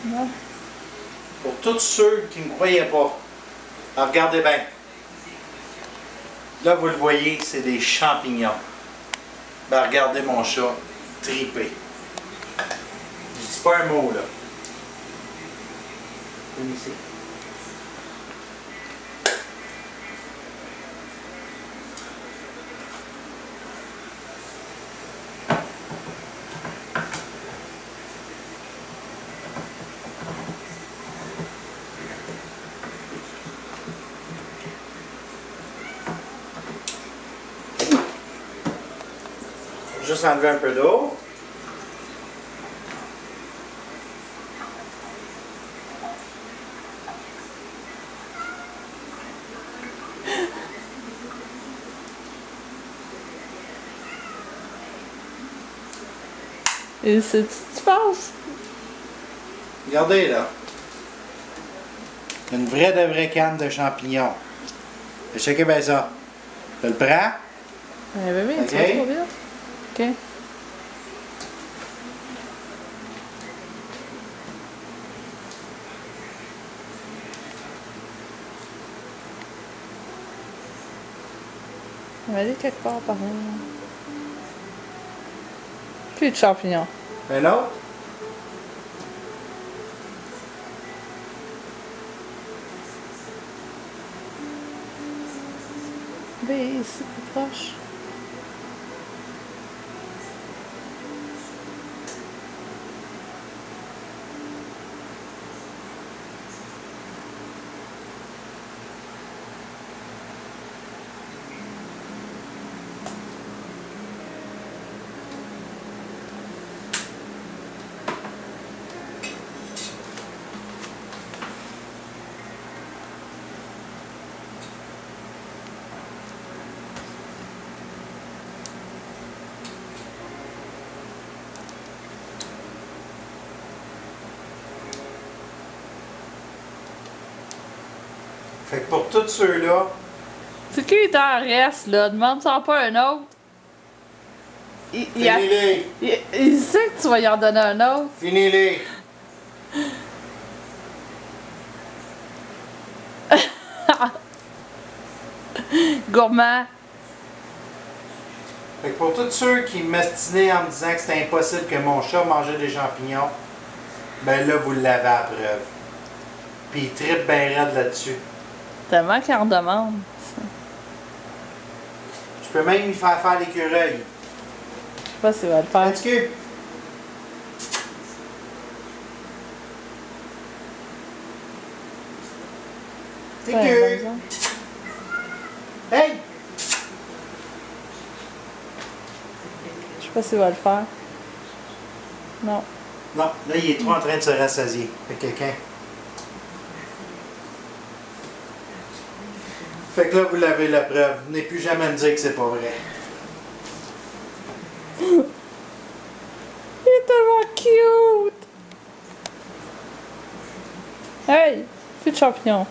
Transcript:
Ouais. Pour tous ceux qui ne me croyaient pas, alors regardez bien. Là, vous le voyez, c'est des champignons. Ben, regardez mon chat, tripé. Je dis pas un mot, là. Viens ici. Juste enlever un peu d'eau. Et c'est tu penses? Regardez, là. Une vraie de vraie canne de champignons. Checkez bien ça. Je le prends. Eh bébé, Ok. tu vas trop vite. OK. On va aller quelque part par là. Plus de champignons. Un autre. Bébé, ici, plus proche. Fait que pour tous ceux-là, C'est qui t'en reste, là? Demande-en pas un autre. finis-les. Il sait que tu vas y en donner un autre. Finis-les. Gourmand. Fait que pour tous ceux qui m'estinaient en me disant que c'était impossible que mon chat mangeait des champignons, ben là, vous l'avez à preuve. Puis il tripe bien raide là-dessus. Tellement qu'il en demande. Je peux même lui faire l'écureuil. Je sais pas s'il va le faire. Est-ce que... C'est Ouais, que... par exemple. Hey! Je sais pas s'il va le faire. Non. Non, là, il est trop en train de se rassasier. Fait quelqu'un. Fait que là, vous l'avez la preuve. Venez plus jamais me dire que c'est pas vrai. Il est tellement cute! Hey! Plus de champignons.